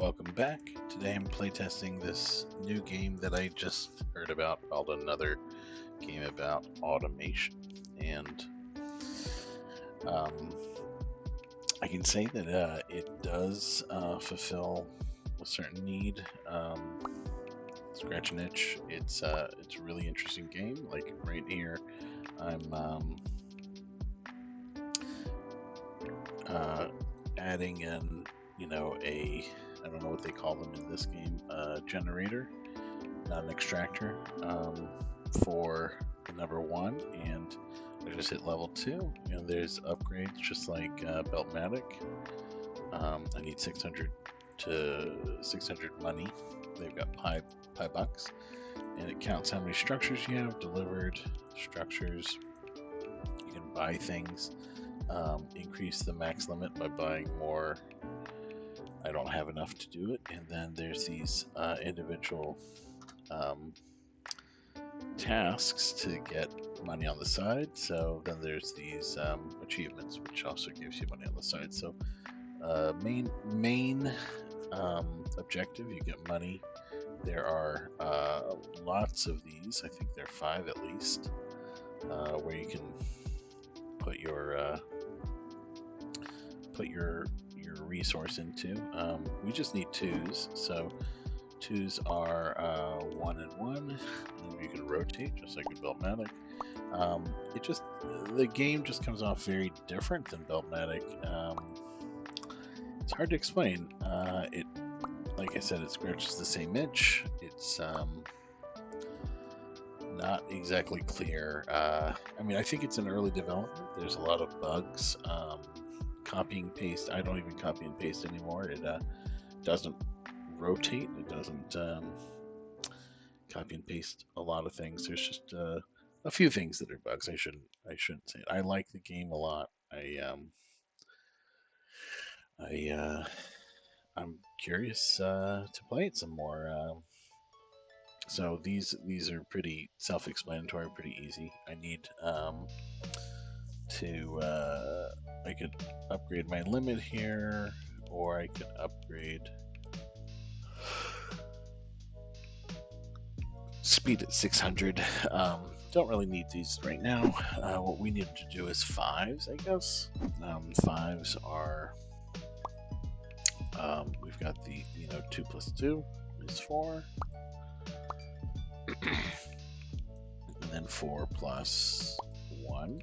Welcome back. Today I'm playtesting this new game that I just heard about called Another Game About Automation. And um, I can say that it does fulfill a certain need, scratch an itch. It's a really interesting game. Like right here, I'm uh, adding in, a I don't know what they call them in this game, generator, not an extractor, for the number one, and I just hit level two. There's upgrades just like Beltmatic. I need 600 money. They've got pi bucks, and it counts how many structures you have delivered. Structures. You can buy things. Increase the max limit by buying more. I don't have enough to do it. And then there's these individual um, tasks to get money on the side. So then there's these achievements, which also gives you money on the side. So main objective, you get money. There are lots of these. I think there are 5 at least, where you can put your resource into. We just need 2s, so 2s are 1 and 1, and you can rotate just like in Beltmatic. The game just comes off very different than Beltmatic. It's hard to explain. Like I said, it scratches the same itch. It's not exactly clear. I think it's in early development. There's a lot of bugs. Copy and paste. I don't even copy and paste anymore. It doesn't rotate. It doesn't copy and paste a lot of things. There's just a few things that are bugs. I shouldn't say it. I like the game a lot. I'm curious to play it some more. So these are pretty self-explanatory, pretty easy. I need to I could upgrade my limit here, or I could upgrade speed at 600. Don't really need these right now. What we need to do is 5s, I guess. 5s are we've got the 2 plus 2 is 4, and then 4 plus 1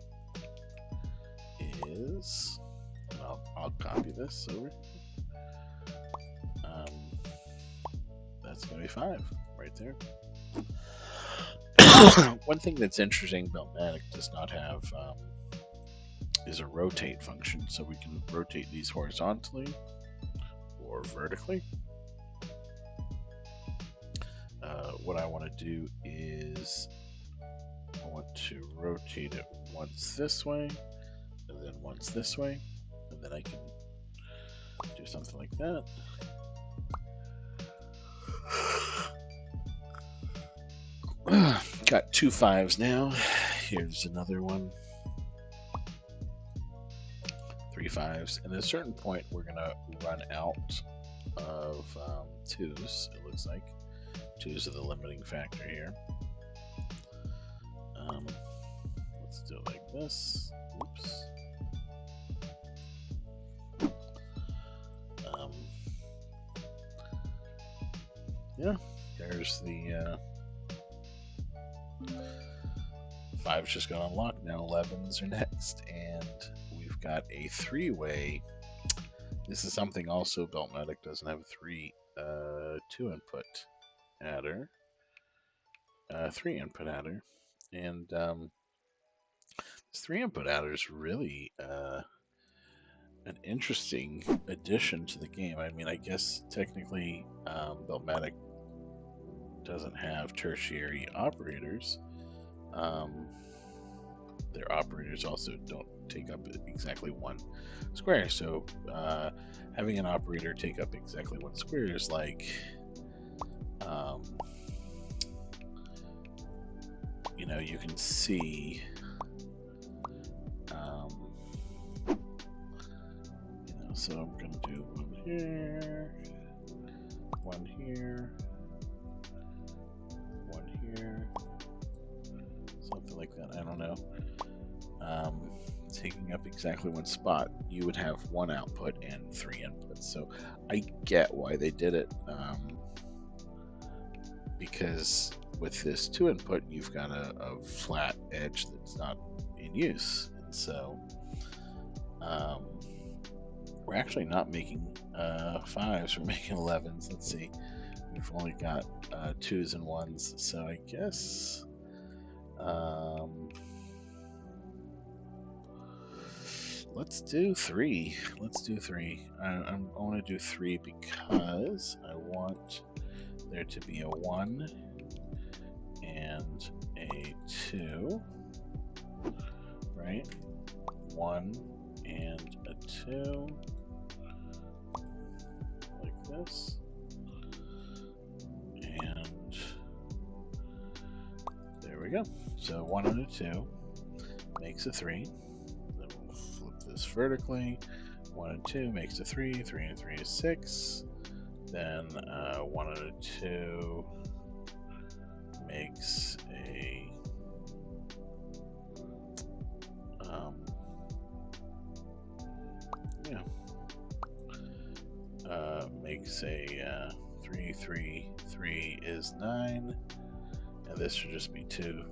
is, and I'll copy this over. That's going to be 5 right there. One thing that's interesting, Beltmatic does not have is a rotate function, so we can rotate these horizontally or vertically. What I want to do is I want to rotate it once this way, and then once this way, and then I can do something like that. Got 2 5s now. Here's another one. 3 5s. And at a certain point, we're going to run out of 2s, it looks like. 2s are the limiting factor here. Let's do it like this. Oops. Yeah, there's the 5s just got unlocked. Now 11s are next, and we've got a 3-way. This is something also Beltmatic doesn't have a 2 input adder, 3 input adder, and this 3 input adder is really an interesting addition to the game. I guess technically Beltmatic doesn't have tertiary operators. Their operators also don't take up exactly 1 square, so having an operator take up exactly 1 square is like you can see so I'm gonna do 1 here, exactly one spot, you would have one output and 3 inputs. So I get why they did it, because with this 2 input, you've got a flat edge that's not in use. And so we're actually not making 5s, we're making 11s. Let's see, we've only got 2s and 1s, so I guess let's do 3. Let's do 3. I want to do 3 because I want there to be a 1 and a 2, right? 1 and a 2, like this. And there we go. So 1 and a 2 makes a 3. Then we'll flip this vertically. 1 and 2 makes a 3. 3 and 3 is 6. Then 1 and a 2 makes a makes a 3, 3, 3 is 9, and this should just be 2.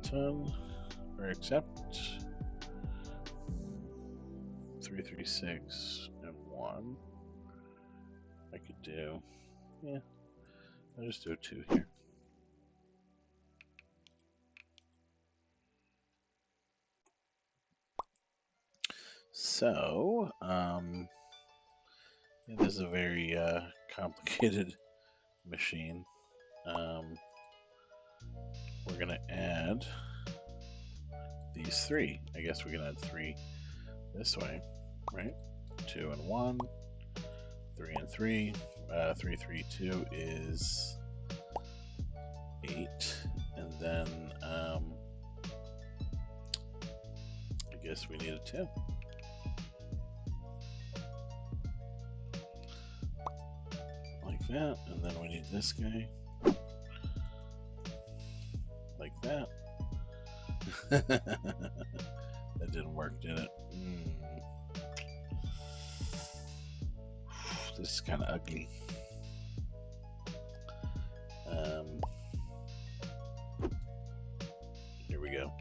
10, or accept 3, 3, 6, and 1. I could do, yeah, I'll just do a 2 here. So, yeah, this is a very complicated machine. We're gonna add these 3. I guess we can add 3 this way, right? 2 and 1, 3 and 3. 3, 3, 2 is 8, and then I guess we need a 2. Like that, and then we need this guy. Like that. That didn't work, did it? This is kind of ugly. Here we go.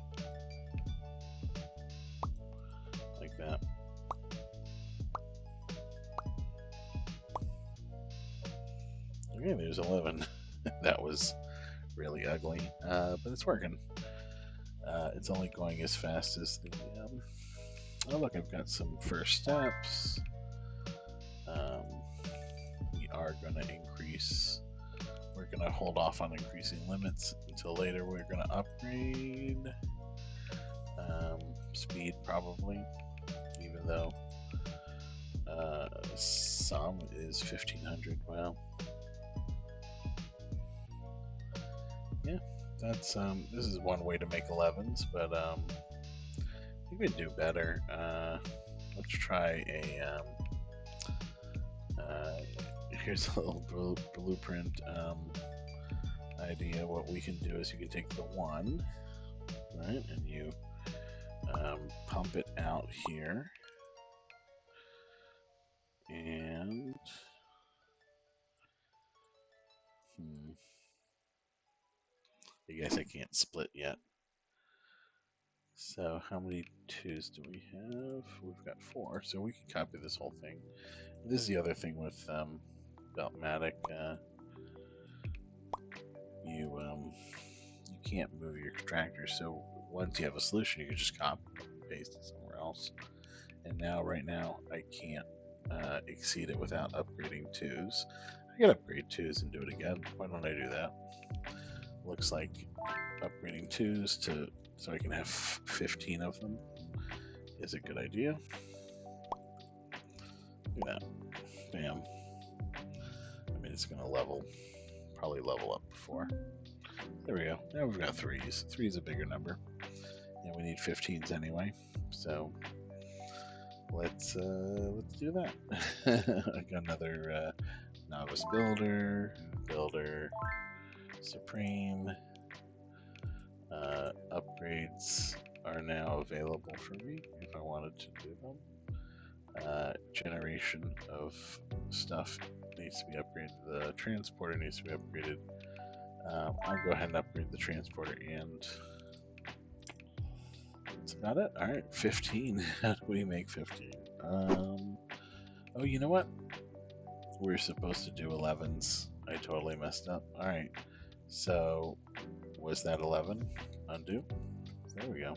Like that. Okay, there's 11. That was really ugly, but it's working. It's only going as fast as the... oh, look, I've got some first steps. We are going to increase... We're going to hold off on increasing limits until later. We're going to upgrade speed, probably, even though some is 1500. Wow. Yeah, that's this is one way to make 11s, but you could do better. Let's try a here's a little blueprint idea. What we can do is you can take the 1, right, and you pump it out here, and I guess I can't split yet. So how many 2s do we have? We've got 4, so we can copy this whole thing. This is the other thing with Beltmatic. You can't move your extractor, so once you have a solution, you can just copy and paste it somewhere else. And now, right now, I can't exceed it without upgrading 2s. I can upgrade 2s and do it again. Why don't I do that? Looks like upgrading 2s to so I can have 15 of them is a good idea. Look at that. Bam. I mean, it's going to probably level up before. There we go. Now we've got 3s. 3 is a bigger number. And we need 15s anyway. So let's do that. I got another novice builder, supreme, upgrades are now available for me if I wanted to do them. Generation of stuff needs to be upgraded. The transporter needs to be upgraded. I'll go ahead and upgrade the transporter, and that's about it. Alright, 15. How do we make 15? Oh, you know what? We're supposed to do 11s. I totally messed up. Alright, so was that 11? Undo? There we go.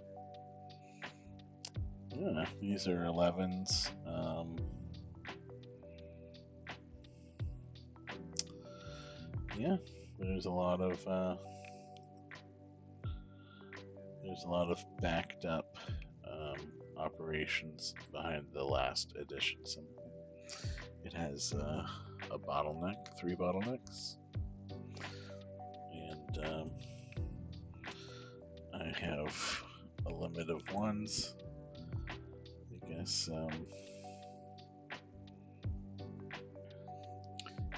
Yeah, these are 11s. Yeah, there's a lot of backed up operations behind the last edition. It has a bottleneck, 3 bottlenecks, and I have a limit of 1s. I guess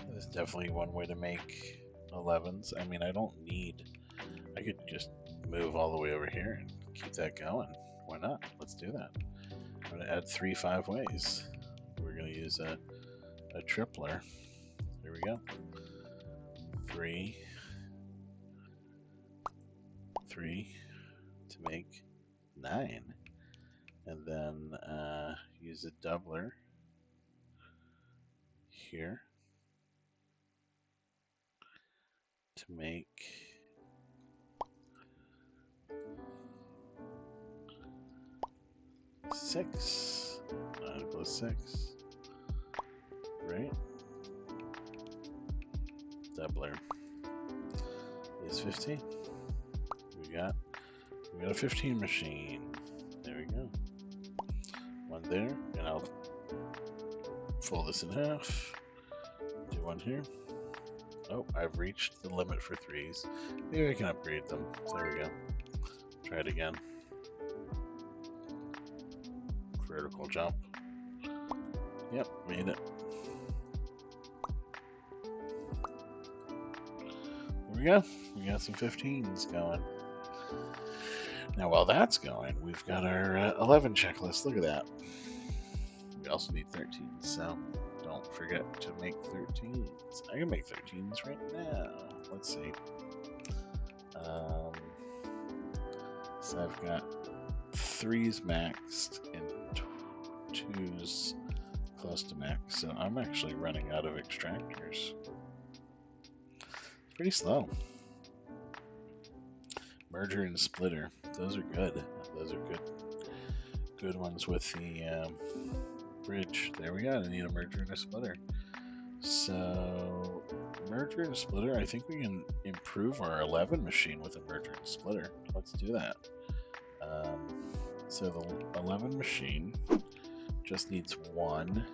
there's definitely one way to make 11s. I mean, I could just move all the way over here and keep that going. Why not? Let's do that. I'm going to add 3 5-ways. We're going to use a tripler. There we go. 3 to make 9. And then use a doubler here to make 6. 9 plus 6. Right? Doubler is 15. We got a 15 machine. There we go. One there, and I'll fold this in half. Do one here. Oh, I've reached the limit for 3s. Maybe I can upgrade them. There we go. Try it again. Vertical jump. Yep, made it. There we go. We got some 15s going. Now, while that's going, we've got our 11 checklist. Look at that. We also need 13s, so don't forget to make 13s. I can make 13s right now. Let's see. So I've got 3s maxed and 2s close to max, so I'm actually running out of extractors. It's pretty slow. Merger and splitter. Those are good. Those are good ones with the bridge. There we go. I need a merger and a splitter. So merger and splitter. I think we can improve our 11 machine with a merger and splitter. Let's do that. So the 11 machine just needs 1.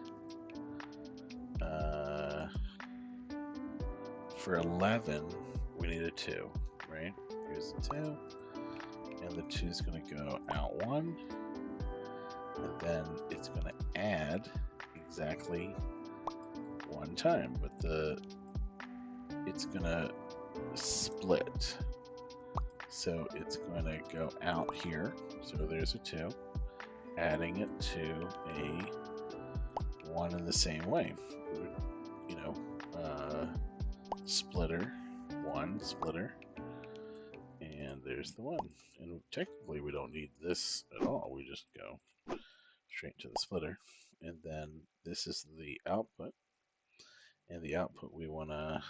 For 11, we need a 2, right? Here's the 2, and the 2 is going to go out 1, and then it's going to add exactly 1 time, but it's going to split. So it's going to go out here, so there's a 2, adding it to a 1 in the same way. You know, splitter, 1 splitter, and there's the 1. And technically we don't need this at all, we just go straight to the splitter. And then this is the output, and the output we want to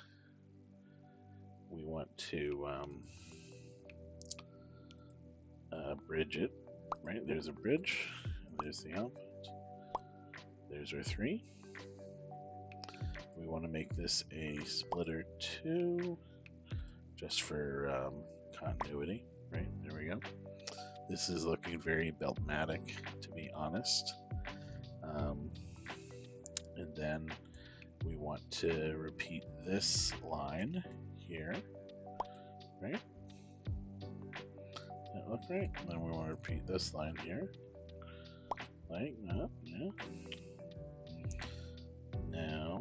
bridge it, right? There's a bridge, and there's the output. There's our 3. We want to make this a splitter 2, just for continuity, right? There we go. This is looking very Beltmatic, to be honest. And then we want to repeat this line here, right? That look right? And then we want to repeat this line here, like that, yeah. Now,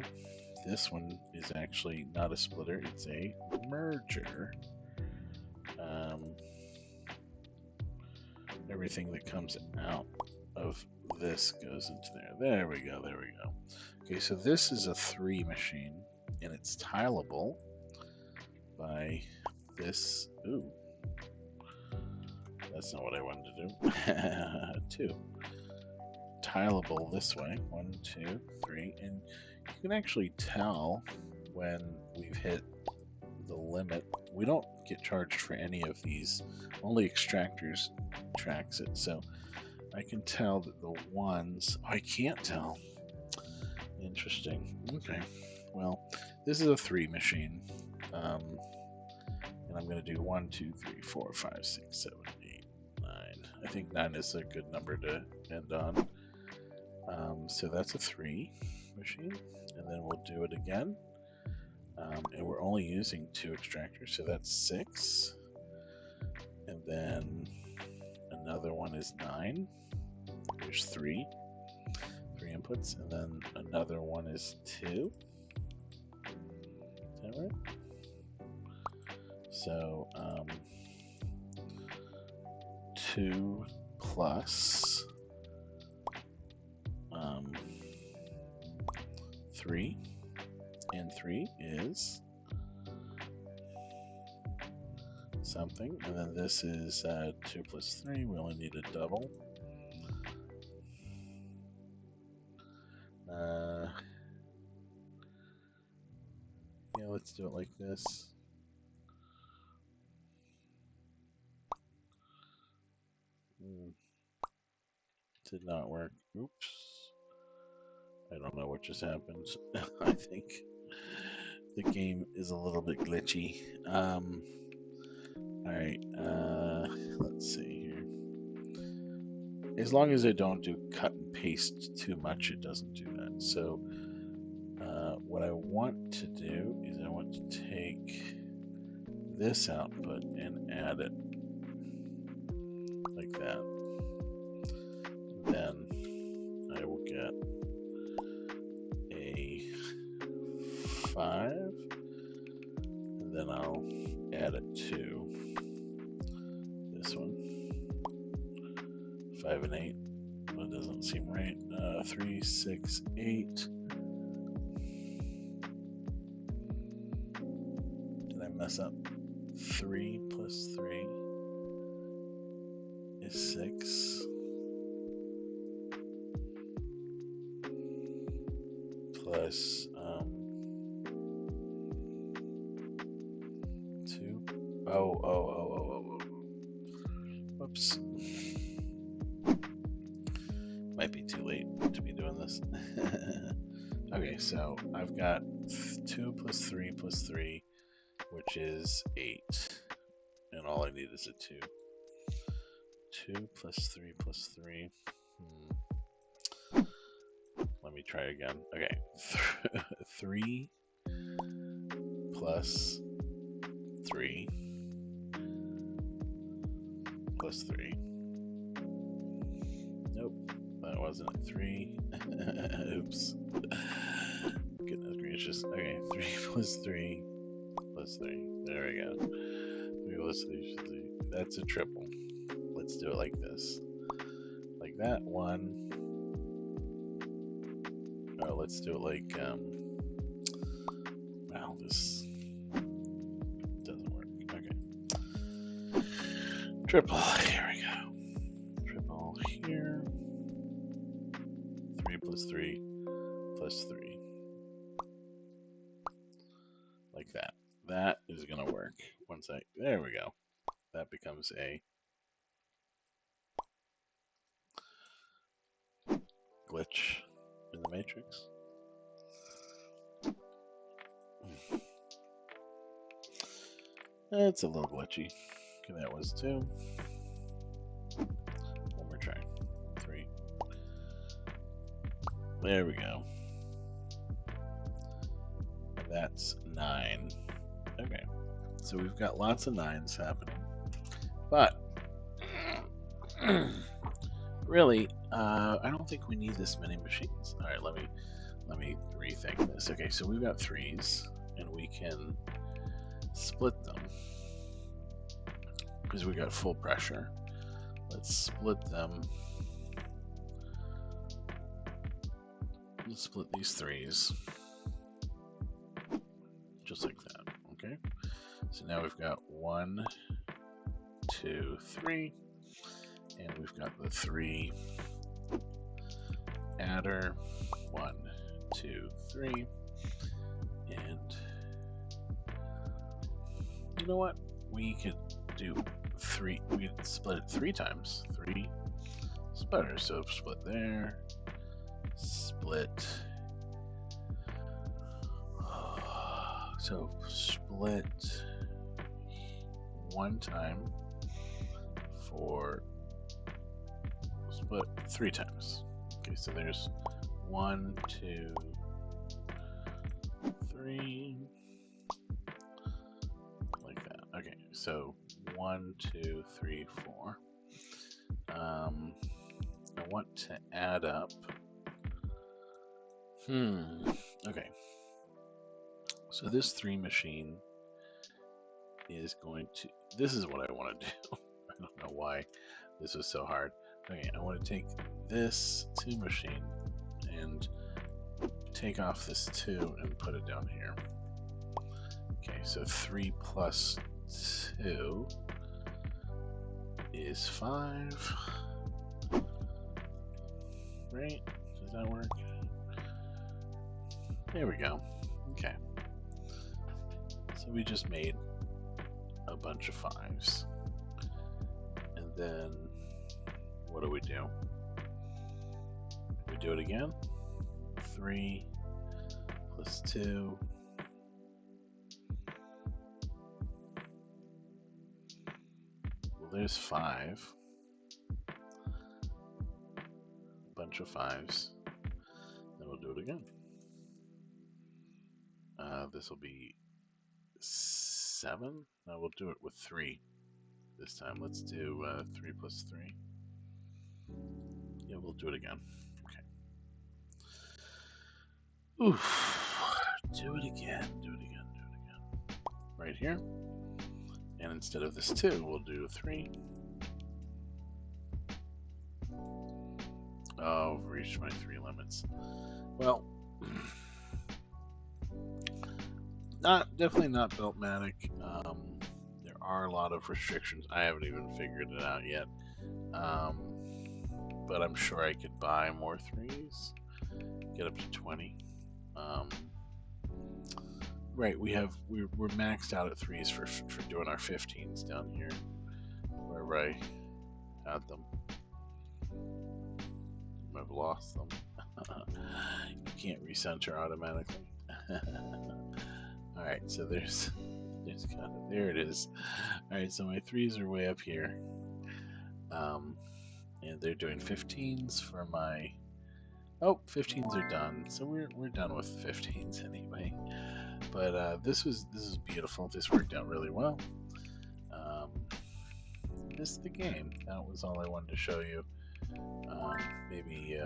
this one is actually not a splitter, it's a merger. everything that comes out of this goes into there. There we go, there we go. Okay, so this is a 3 machine, and it's tileable by this. Ooh, that's not what I wanted to do. 2. Tileable this way. 1, 2, 3, and you can actually tell when we've hit the limit. We don't get charged for any of these. Only Extractors tracks it, so I can tell that the ones. Oh, I can't tell. Interesting. Okay. Well, this is a 3 machine. And I'm going to do 1, 2, 3, 4, 5, 6, 7, 8, 9. I think 9 is a good number to end on. So that's a 3 machine. And then we'll do it again. And we're only using 2 Extractors, so that's 6. And then another one is 9. There's 3 inputs, and then another one is 2. Is that right? So 2 plus 3, and 3 is something, and then this is 2 plus 3. We only need a double. Yeah, let's do it like this. Did not work. Oops. I don't know what just happened. I think the game is a little bit glitchy. Alright, let's see here. As long as I don't do cut and paste too much, it doesn't do that. So what I want to do is I want to take this output and add it like that. Then I will get a 5, and then I'll add it to this one. 5 and 8. That doesn't seem right. 3, 6, 8. Did I mess up? 3 plus 3 is 6. Plus 2. Oh. Whoops. Might be too late to be doing this. Okay, so I've got 2 plus 3 plus 3, which is 8. And all I need is a 2. 2 plus 3 plus 3. Let me try again. Okay. 3 plus 3 plus 3. Nope, that wasn't a 3. Oops. Goodness gracious. Okay, 3 plus 3 plus 3. There we go. 3 plus 3 plus 3. That's a triple. Let's do it like this. Like that. 1. Oh, let's do it like, wow, this doesn't work. Okay. Triple. Here we go. Triple here. 3 plus 3 plus 3. Like that. That is going to work. Once there we go. That becomes a glitch in the matrix. It's a little glitchy. Okay, that was 2. One more try. 3. There we go. And that's 9. Okay. So we've got lots of 9s happening. But really, I don't think we need this many machines. All right, let me rethink this. Okay, so we've got 3s, and we can split them because we got full pressure. let's split them. Let's split these threes. Just like that, okay? So now we've got 1, 2, 3, and we've got the 3 adder, 1, 2, 3, and you know what? We could do 3, we could split it 3 times, 3 splitters, so split there, split, so split 1 time for split 3 times. Okay, so there's 1, 2, 3, like that. Okay, so 1, 2, 3, 4. I want to add up. Okay. So this 3 machine is going to. This is what I want to do. I don't know why this was so hard. Okay, I want to take this 2 machine and take off this 2 and put it down here. Okay, so 3 plus 2 is 5. Right? Does that work? There we go. Okay. So we just made a bunch of 5s. And then what do? We do it again. 3 plus 2. Well, there's 5. A bunch of 5s. Then we'll do it again. This will be 7. No, we'll do it with 3 this time. Let's do 3 plus 3. Yeah, we'll do it again. Okay. Oof. Do it again. Do it again. Do it again. Right here. And instead of this 2, we'll do 3. Oh, I've reached my 3 limits. Well, definitely not Beltmatic. There are a lot of restrictions. I haven't even figured it out yet. But I'm sure I could buy more 3s, get up to 20. Right, we're maxed out at 3s for doing our 15s down here, wherever I had them. I've lost them. You can't recenter automatically. Alright, so there's kind of, there it is. Alright, so my 3s are way up here. And they're doing 15s for my, 15s are done. So we're done with 15s anyway. But this is beautiful. This worked out really well. This is the game. That was all I wanted to show you. Maybe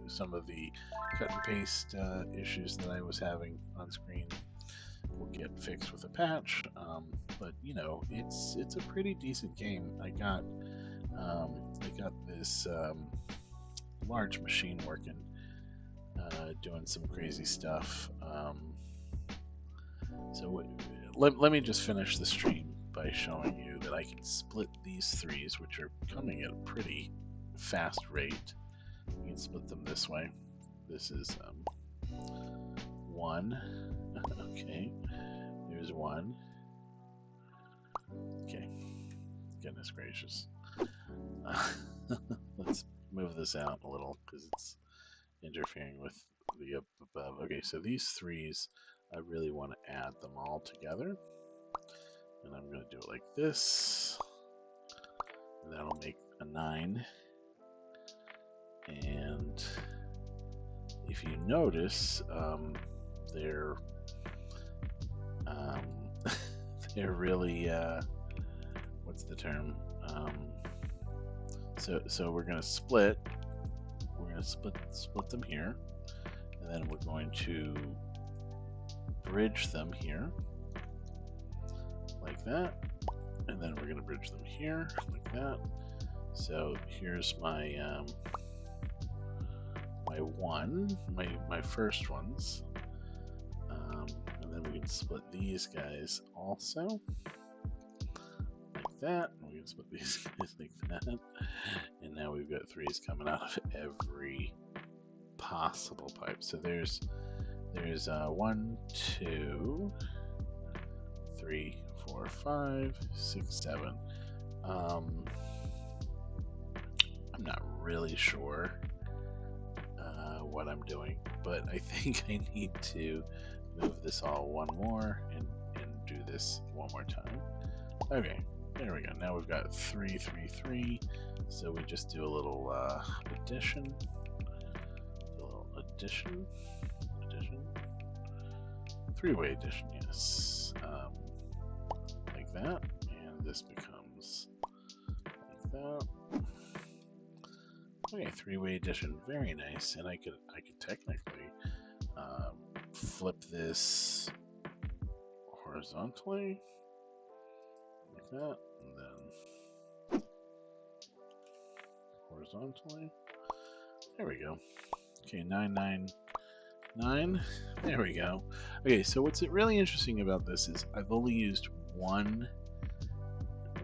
some of the cut and paste issues that I was having on screen will get fixed with a patch. But you know, it's a pretty decent game. I got this large machine working, doing some crazy stuff. So let me just finish the stream by showing you that I can split these 3s, which are coming at a pretty fast rate. You can split them this way. This is 1. Okay, there's 1. Okay, goodness gracious. Let's move this out a little because it's interfering with the up above. Okay, so these 3s, I really want to add them all together. And I'm going to do it like this. And that'll make a 9. And if you notice, they're really, what's the term? So we're going to split. We're going to split them here, and then we're going to bridge them here, like that, and then we're going to bridge them here like that. So here's my my first ones, and then we can split these guys also like that. And we can split these guys like that, and now we've got threes coming out of every possible pipe. So there's 1, 2, 3, 4, 5, 6, 7. I'm not really sure what I'm doing, but I think I need to move this all one more and do this one more time. Okay, there we go. Now we've got 3, 3, 3. So we just do a little addition. A little addition. Three-way addition, yes. Like that, and this becomes like that. Okay, three-way addition, very nice. And I could technically flip this horizontally like that, and then horizontally. There we go. Okay, 9, 9, 9. There we go. Okay, so what's really interesting about this is I've only used one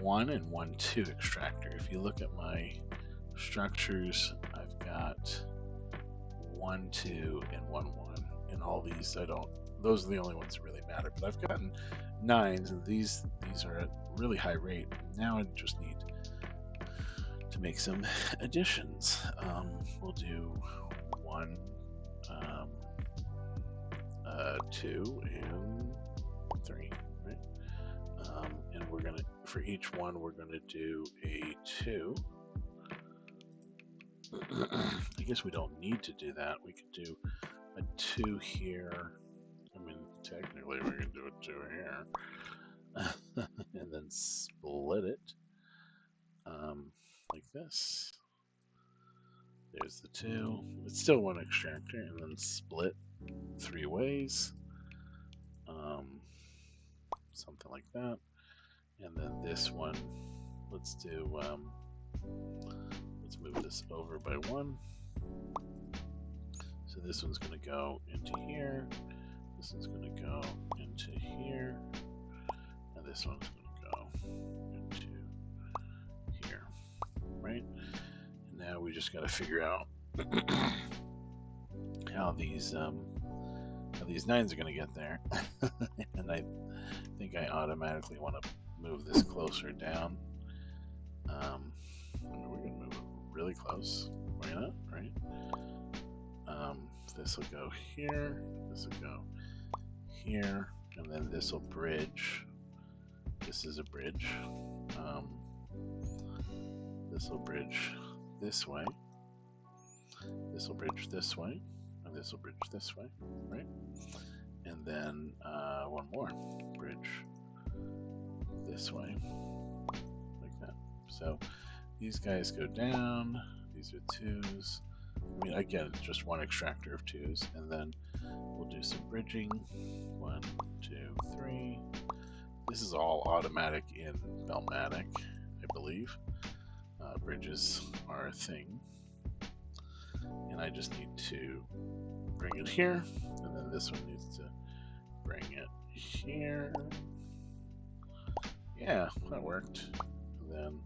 and 1, 2 extractor. If you look at my structures, I've got 1, 2, and 1, 1. And all these those are the only ones that really matter. But I've gotten 9s, and these are at really high rate. Now I just need to make some additions. We'll do 1, 2, and 3, right? And we're gonna, for each one, we're gonna do a 2. I guess we don't need to do that. We could do a 2 here. I mean, technically we can do a 2 here. And then split it like this. There's the 2. It's still 1 extractor, and then split 3 ways. Something like that. And then this one, let's do, let's move this over by 1. So this one's going to go into here. This one's going to go into here. And this one's going to go into here, right? And now we just got to figure out how these 9s are going to get there. And I think I automatically want to move this closer down. We're going to move it really close. Why not, right? This will go here. This will go here. And then this will bridge. This is a bridge. This will bridge this way. This will bridge this way. And this will bridge this way, right? And then one more bridge this way, like that. So these guys go down. These are 2s. I mean, again, it's just 1 extractor of 2s, and then we'll do some bridging. 1, 2, 3. This is all automatic in Beltmatic, I believe. Bridges are a thing, and I just need to bring it here, and then this one needs to bring it here. Yeah, that worked. And then,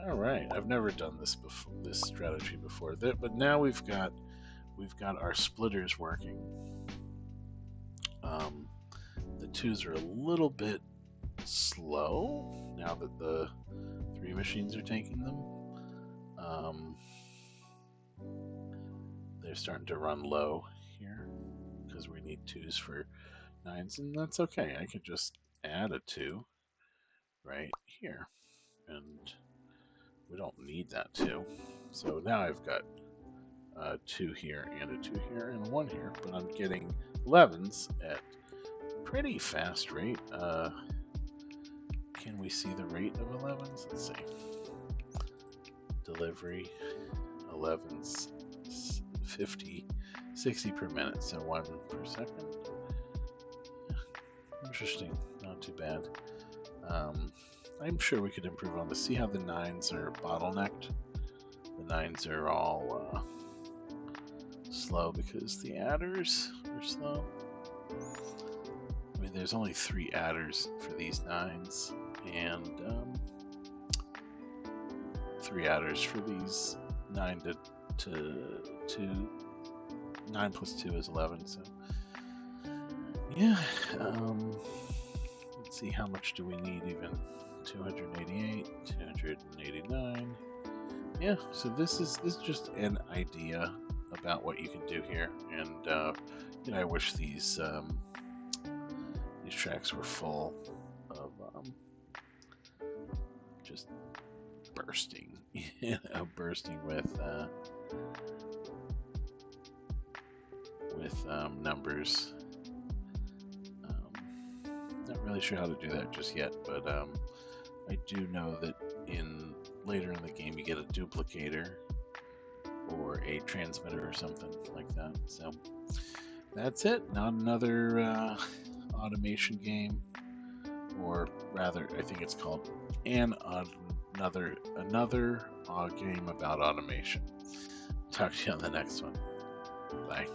all right, I've never done this before, this strategy before, but now we've got our splitters working. The 2s are a little bit slow now that the 3 machines are taking them. They're starting to run low here because we need 2s for 9s, and that's okay. I could just add a 2 right here, and we don't need that 2. So now I've got 2 here and a 2 here and a 1 here, but I'm getting 11s at pretty fast rate. Can we see the rate of 11s? Let's see. Delivery 11s 50, 60 per minute, so 1 per second. Interesting, not too bad. I'm sure we could improve on this. See how the 9s are bottlenecked? The 9s are all slow because the adders are slow. I mean, there's only 3 adders for these 9s, and 3 adders for these 9 to 9 plus 2 is 11. So yeah, let's see, how much do we need even? 288, 289. Yeah, so this is just an idea about what you can do here, and you know, I wish these tracks were full of just bursting, you know, bursting with numbers. Not really sure how to do that just yet, but I do know that later in the game you get a duplicator or a transmitter or something like that. So that's it. Not another automation game, or rather, I think it's called another game about automation. Talk to you on the next one. Bye.